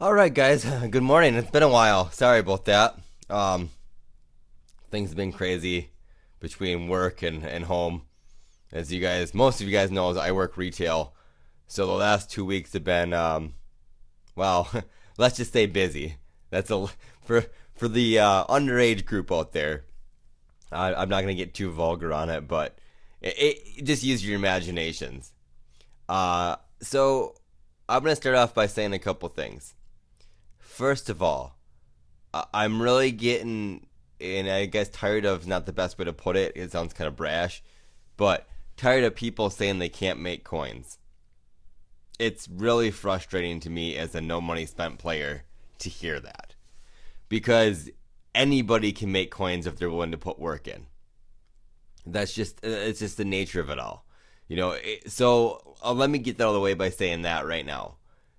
All right, guys. Good morning. It's been a while. Sorry about that. Um, Things have been crazy between work and home. As most of you guys know, I work retail. So the last 2 weeks have been, well, let's just say busy. That's a for for the underage group out there. I'm not gonna get too vulgar on it, but just use your imaginations. So I'm gonna start off by saying a couple things. First of all, I'm really getting, and I guess tired of, not the best way to put it, it sounds kind of brash, but tired of people saying they can't make coins. It's really frustrating to me as a no money spent player to hear that. Because anybody can make coins if they're willing to put work in. It's just the nature of it all. Let me get that out of the way by saying that right now.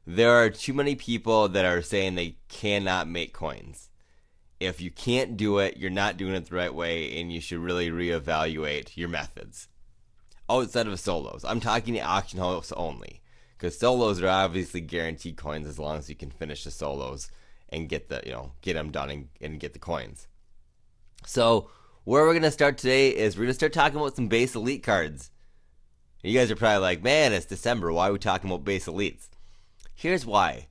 There are too many people that are saying they cannot make coins. If you can't do it, you're not doing it the right way, and you should really reevaluate your methods. Outside of solos, I'm talking the auction house only, because solos are obviously guaranteed coins as long as you can finish the solos and get them done and get the coins. So where we're gonna start today is we're gonna start talking about some base elite cards. You guys are probably like, man, it's December. Why are we talking about base elites? Here's why.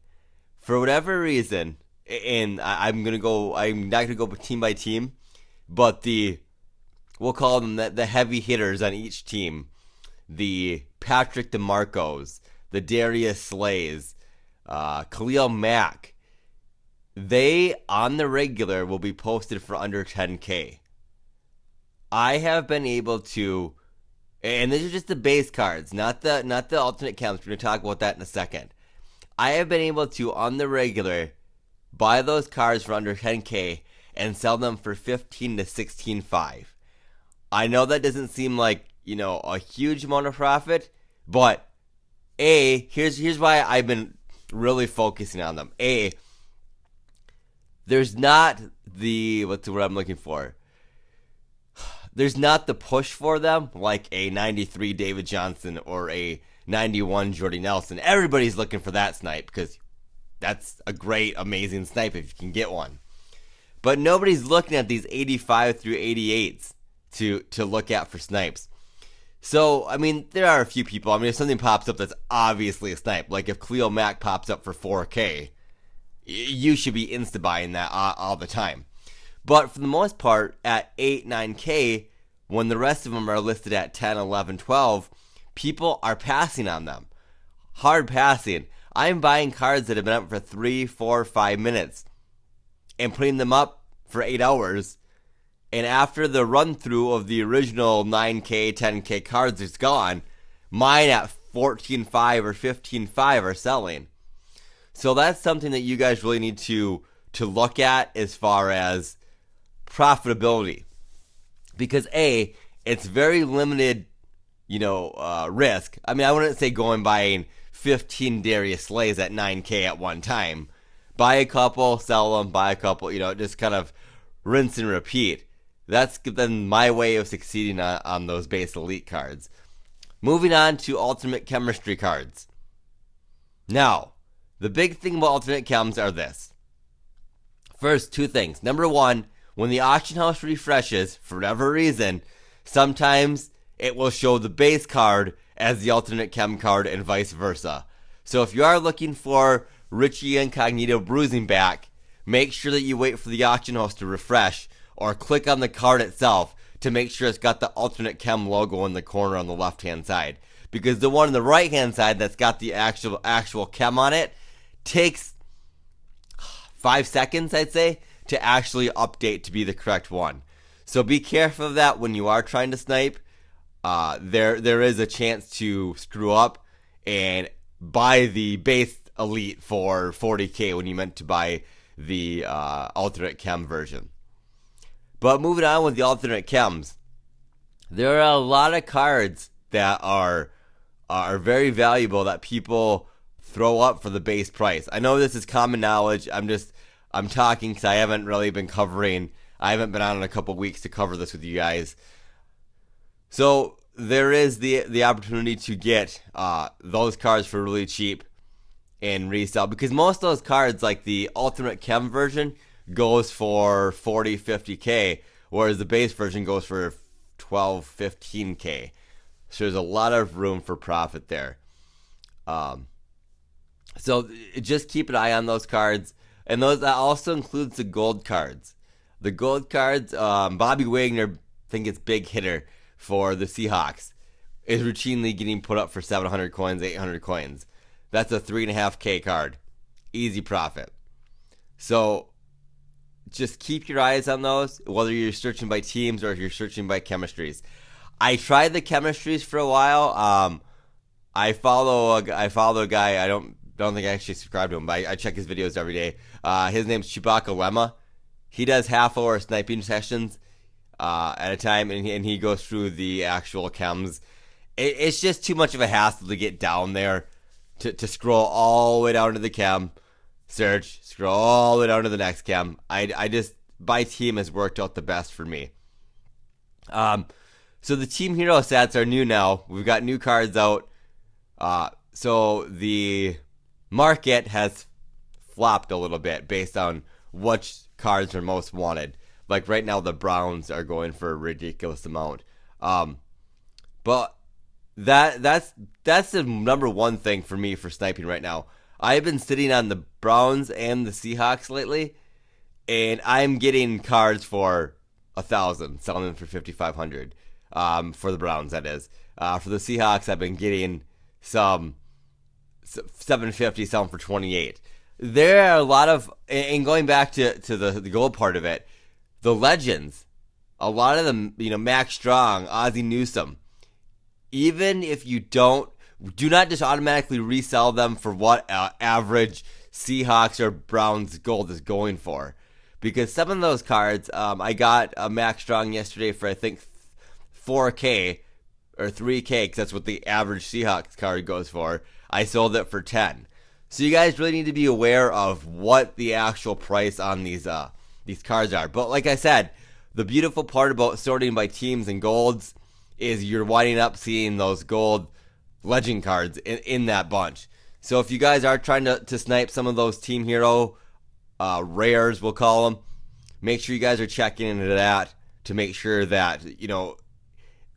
For whatever reason, and I'm not gonna go team by team, but we'll call them the heavy hitters on each team. The Patrick DeMarcos, the Darius Slays, Khalil Mack. They, on the regular, will be posted for under 10K. I have been able to, and these are just the base cards, not the alternate counts. We're going to talk about that in a second. I have been able to, on the regular, buy those cards for under 10K and sell them for 15 to 16.5. I know that doesn't seem like, a huge amount of profit, but here's why I've been really focusing on them. There's not what's the word I'm looking for? There's not the push for them like a 93 David Johnson or a 91 Jordy Nelson. Everybody's looking for that snipe because that's a great, amazing snipe if you can get one. But nobody's looking at these 85 through 88s to look at for snipes. So, there are a few people. If something pops up that's obviously a snipe, like if Khalil Mack pops up for 4K, you should be insta-buying that all the time. But for the most part, at 8, 9K, when the rest of them are listed at 10, 11, 12, people are passing on them. Hard passing. I'm buying cards that have been up for 3, 4, 5 minutes and putting them up for 8 hours. And after the run-through of the original 9K, 10K cards is gone, mine at 14.5 or 15.5 are selling. So that's something that you guys really need to look at as far as profitability. Because it's very limited, risk. I wouldn't say buying 15 Darius Slays at 9K at one time. Buy a couple, sell them, buy a couple, just kind of rinse and repeat. That's then my way of succeeding on those base elite cards. Moving on to ultimate chemistry cards. Now, the big thing about alternate chems are this. First, two things. Number one, when the auction house refreshes, for whatever reason, sometimes it will show the base card as the alternate chem card and vice versa. So if you are looking for Richie Incognito Bruising Back, make sure that you wait for the auction house to refresh or click on the card itself to make sure it's got the alternate chem logo in the corner on the left-hand side. Because the one on the right-hand side that's got the actual chem on it takes 5 seconds, I'd say, to actually update to be the correct one. So be careful of that when you are trying to snipe. There is a chance to screw up and buy the base elite for 40K when you meant to buy the alternate chem version. But moving on with the alternate chems, there are a lot of cards that are very valuable that people throw up for the base price. I know this is common knowledge. I'm talking because I haven't really been covering. I haven't been on in a couple weeks to cover this with you guys. So there is the opportunity to get those cards for really cheap. and resell, because most of those cards, like the Ultimate Chem version, goes for 40, 50K, whereas the base version goes for 12, 15K. So there's a lot of room for profit there. So just keep an eye on those cards. And that also includes the gold cards. The gold cards, Bobby Wagner, I think it's big hitter for the Seahawks, is routinely getting put up for 700 coins, 800 coins. That's a 3.5K card. Easy profit. So just keep your eyes on those, whether you're searching by teams or if you're searching by chemistries. I tried the chemistries for a while. I follow a guy. I don't think I actually subscribe to him, but I check his videos every day. His name's Chewbacca Lemma. He does half-hour sniping sessions at a time, and he goes through the actual chems. It's just too much of a hassle to get down there, to scroll all the way down to the chem, search, scroll all the way down to the next chem. I just, by team has worked out the best for me. So the Team Hero sets are new now. We've got new cards out. So the market has flopped a little bit based on which cards are most wanted. Like right now, the Browns are going for a ridiculous amount. But that's the number one thing for me for sniping right now. I've been sitting on the Browns and the Seahawks lately, and I'm getting cards for 1,000, selling them for 5,500. For the Browns, that is. For the Seahawks, I've been getting some 750, selling for 28. There are a lot of, and going back to the gold part of it, the legends, a lot of them, Max Strong, Ozzie Newsome, even if you do not just automatically resell them for what average Seahawks or Browns gold is going for. Because some of those cards, I got a Max Strong yesterday for, I think, 4K or 3K, because that's what the average Seahawks card goes for. I sold it for 10. So you guys really need to be aware of what the actual price on these cards are. But like I said, the beautiful part about sorting by teams and golds is you're winding up seeing those gold legend cards in that bunch. So if you guys are trying to snipe some of those Team Hero rares, we'll call them, make sure you guys are checking into that to make sure that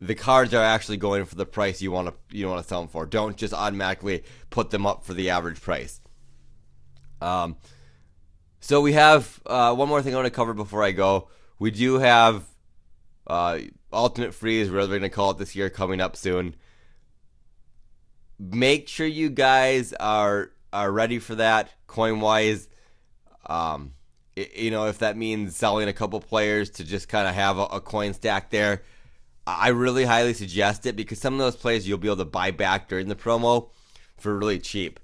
the cards are actually going for the price you want to sell them for. Don't just automatically put them up for the average price. So we have one more thing I want to cover before I go. We do have alternate freeze, whatever they're going to call it this year, coming up soon. Make sure you guys are ready for that coin wise. If that means selling a couple players to just kind of have a coin stack there, I really highly suggest it, because some of those players you'll be able to buy back during the promo for really cheap.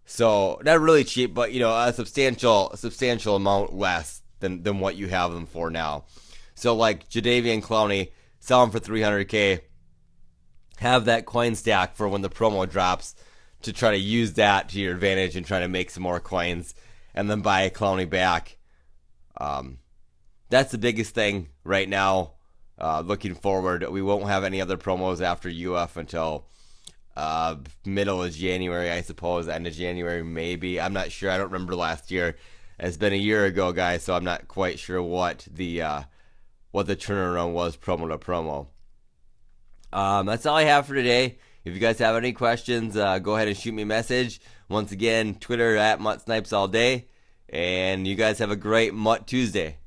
So not really cheap, but a substantial amount less than what you have them for now. So like Jadeveon Clowney, sell them for 300K. Have that coin stack for when the promo drops to try to use that to your advantage and try to make some more coins, and then buy Clowney back. That's the biggest thing right now. Looking forward, we won't have any other promos after UF until middle of January, I suppose, end of January maybe. I'm not sure. I don't remember last year. It's been a year ago, guys, so I'm not quite sure what the turnaround was promo to promo. That's all I have for today. If you guys have any questions, go ahead and shoot me a message. Once again, Twitter at MUT Snipes all day. And you guys have a great MUT Tuesday.